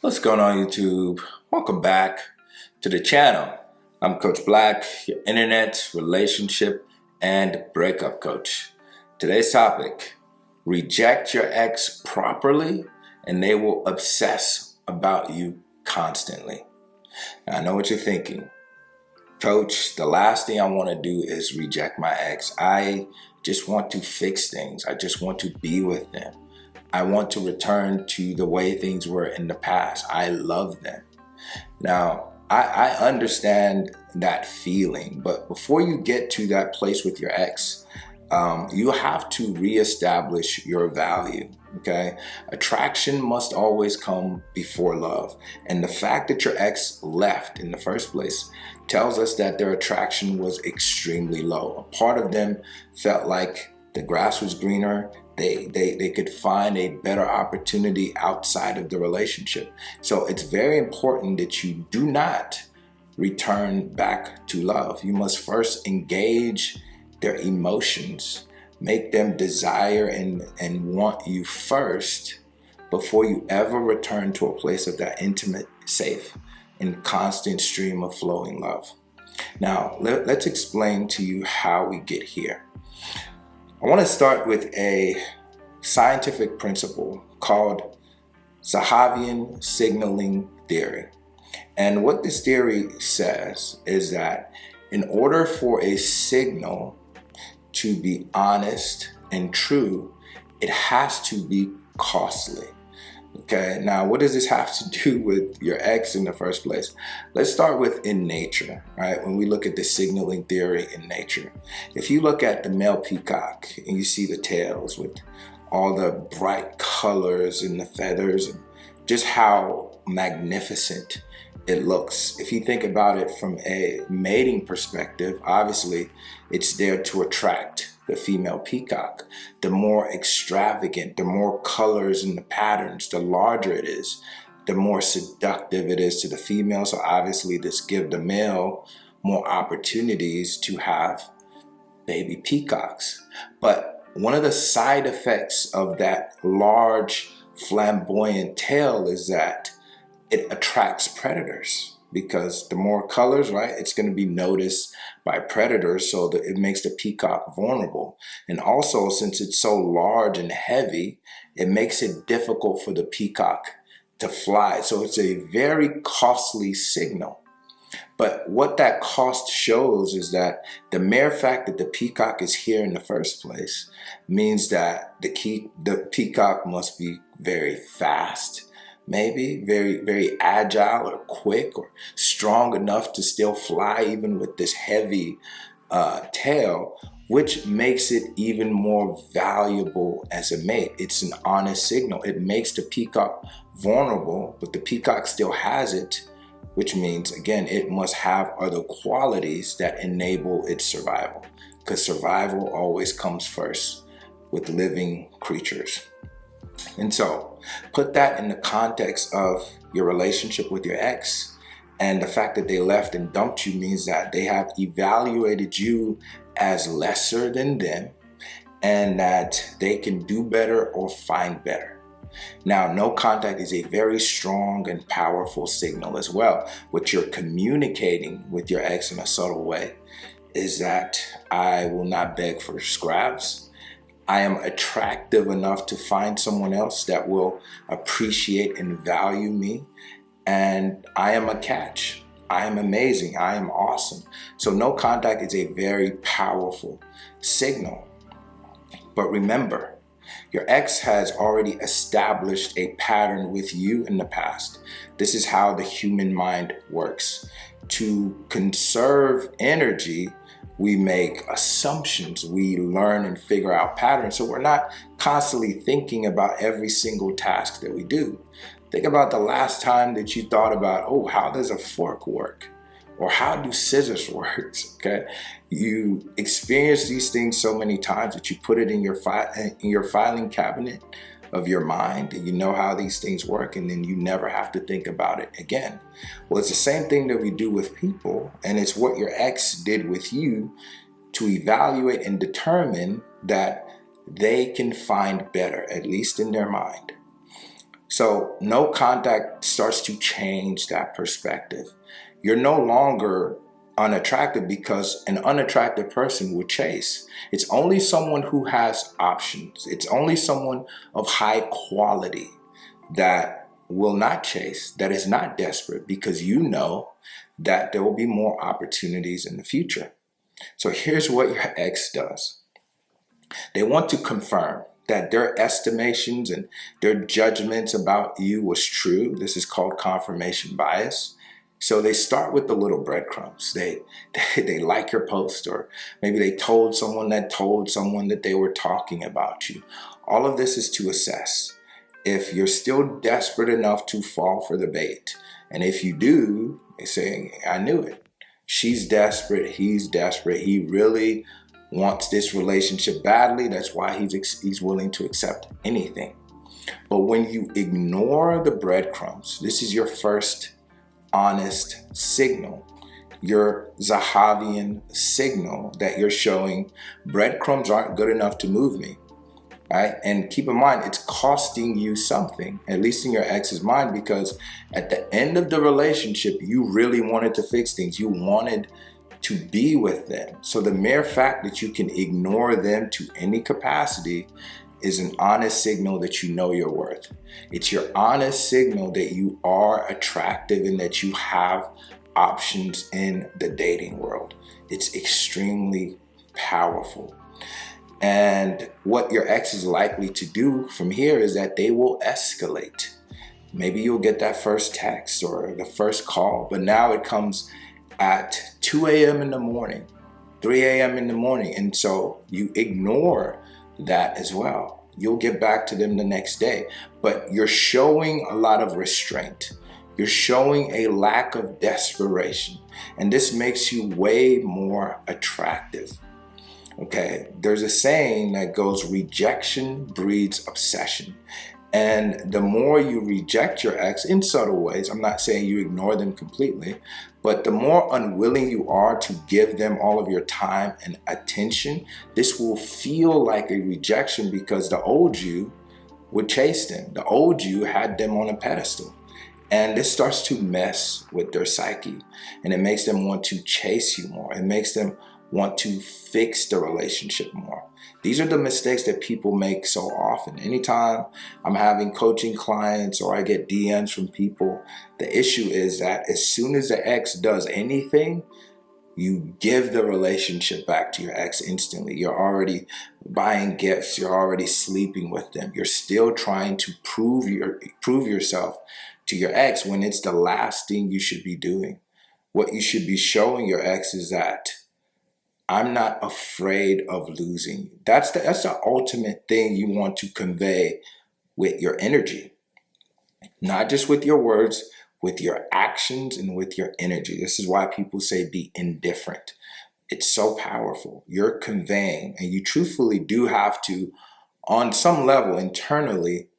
What's going on, YouTube? Welcome back to the channel. I'm Coach Black, your internet, relationship, and breakup coach. Today's topic: reject your ex properly and they will obsess about you constantly. Now, I know what you're thinking. Coach, the last thing I want to do is reject my ex. I just want to fix things. I just want to be with them. I want to return to the way things were in the past. I love them. Now, I understand that feeling, but before you get to that place with your ex, you have to reestablish your value, okay? Attraction must always come before love. And the fact that your ex left in the first place tells us that their attraction was extremely low. A part of them felt like the grass was greener. They could find a better opportunity outside of the relationship. So it's very important that you do not return back to love. You must first engage their emotions, make them desire and want you first before you ever return to a place of that intimate, safe, and constant stream of flowing love. Now, let's explain to you how we get here. I want to start with a scientific principle called Sahavian signaling theory. And what this theory says is that in order for a signal to be honest and true, it has to be costly. Okay, now what does this have to do with your ex in the first place? Let's start with in nature, right? When we look at the signaling theory in nature, if you look at the male peacock and you see the tails with all the bright colors and the feathers and just how magnificent it looks. If you think about it from a mating perspective, obviously it's there to attract the female peacock. The more extravagant, the more colors and the patterns, the larger it is, the more seductive it is to the female. So obviously this gives the male more opportunities to have baby peacocks. But one of the side effects of that large flamboyant tail is that it attracts predators, because the more colors, right, it's going to be noticed by predators, so that it makes the peacock vulnerable. And also, since it's so large and heavy, it makes it difficult for the peacock to fly. So it's a very costly signal. But what that cost shows is that the mere fact that the peacock is here in the first place means that the peacock must be very fast, maybe very, very agile or quick or strong enough to still fly even with this heavy tail, which makes it even more valuable as a mate. It's an honest signal. It makes the peacock vulnerable, but the peacock still has it, which means, again, it must have other qualities that enable its survival, because survival always comes first with living creatures. And so put that in the context of your relationship with your ex, and the fact that they left and dumped you means that they have evaluated you as lesser than them and that they can do better or find better. Now, no contact is a very strong and powerful signal as well. What you're communicating with your ex in a subtle way is that I will not beg for scraps. I am attractive enough to find someone else that will appreciate and value me. And I am a catch. I am amazing. I am awesome. So no contact is a very powerful signal. But remember, your ex has already established a pattern with you in the past. This is how the human mind works. To conserve energy, we make assumptions, we learn and figure out patterns. So we're not constantly thinking about every single task that we do. Think about the last time that you thought about, oh, how does a fork work? Or how do scissors work? Okay, you experience these things so many times that you put it in your filing cabinet of your mind, and you know how these things work, and then you never have to think about it again. Well, it's the same thing that we do with people, and it's what your ex did with you to evaluate and determine that they can find better, at least in their mind. So no contact starts to change that perspective. You're no longer unattractive because an unattractive person will chase. It's only someone who has options. It's only someone of high quality that will not chase, that is not desperate, because you know that there will be more opportunities in the future. So here's what your ex does. They want to confirm that their estimations and their judgments about you was true. This is called confirmation bias. So they start with the little breadcrumbs. They like your post, or maybe they told someone that they were talking about you. All of this is to assess if you're still desperate enough to fall for the bait. And if you do, they say, I knew it. She's desperate. He's desperate. He really wants this relationship badly. That's why he's willing to accept anything. But when you ignore the breadcrumbs, this is your first honest signal, your Zahavian signal that you're showing breadcrumbs aren't good enough to move me. Right? And keep in mind, it's costing you something, at least in your ex's mind, because at the end of the relationship, you really wanted to fix things. You wanted to be with them. So the mere fact that you can ignore them to any capacity is an honest signal that you know your worth. It's your honest signal that you are attractive and that you have options in the dating world. It's extremely powerful. And what your ex is likely to do from here is that they will escalate. Maybe you'll get that first text or the first call, but now it comes at 2 a.m. in the morning, 3 a.m. in the morning. And so you ignore that as well. You'll get back to them the next day, but you're showing a lot of restraint. You're showing a lack of desperation. And this makes you way more attractive. Okay, there's a saying that goes, rejection breeds obsession. And the more you reject your ex in subtle ways, I'm not saying you ignore them completely, but the more unwilling you are to give them all of your time and attention, this will feel like a rejection because the old you would chase them. The old you had them on a pedestal. And this starts to mess with their psyche, and it makes them want to chase you more. It makes them want to fix the relationship more. These are the mistakes that people make so often. Anytime I'm having coaching clients or I get DMs from people, the issue is that as soon as the ex does anything, you give the relationship back to your ex instantly. You're already buying gifts. You're already sleeping with them. You're still trying to prove yourself to your ex when it's the last thing you should be doing. What you should be showing your ex is that I'm not afraid of losing you. That's the ultimate thing you want to convey with your energy. Not just with your words, with your actions and with your energy. This is why people say be indifferent. It's so powerful. You're conveying, and you truthfully do have to, on some level internally,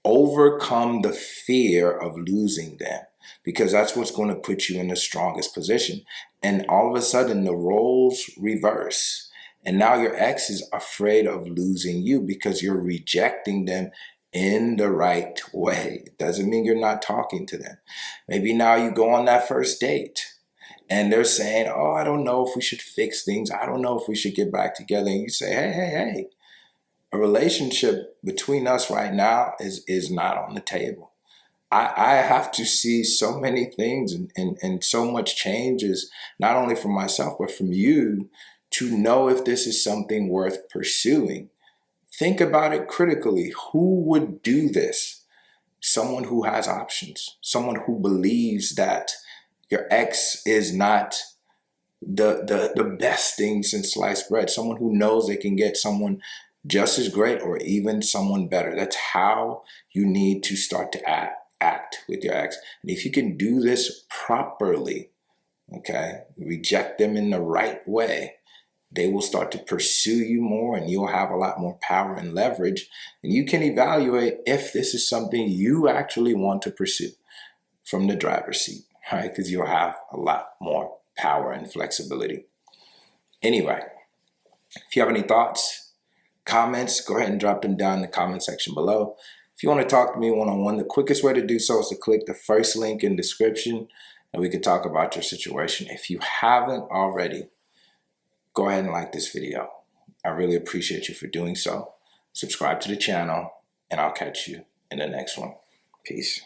overcome the fear of losing them, because that's what's going to put you in the strongest position. And all of a sudden the roles reverse. And now your ex is afraid of losing you because you're rejecting them in the right way. It doesn't mean you're not talking to them. Maybe now you go on that first date and they're saying, oh, I don't know if we should fix things. I don't know if we should get back together. And you say, hey, a relationship between us right now is not on the table. I have to see so many things and so much changes, not only from myself, but from you, to know if this is something worth pursuing. Think about it critically. Who would do this? Someone who has options, someone who believes that your ex is not the best thing since sliced bread, someone who knows they can get someone just as great or even someone better. That's how you need to start to act with your ex. And if you can do this properly, okay, reject them in the right way, they will start to pursue you more and you'll have a lot more power and leverage. And you can evaluate if this is something you actually want to pursue from the driver's seat, right? Because you'll have a lot more power and flexibility. Anyway, if you have any thoughts, comments, go ahead and drop them down in the comment section below. If you want to talk to me one-on-one, the quickest way to do so is to click the first link in the description and we can talk about your situation. If you haven't already, go ahead and like this video. I really appreciate you for doing so. Subscribe to the channel and I'll catch you in the next one. Peace.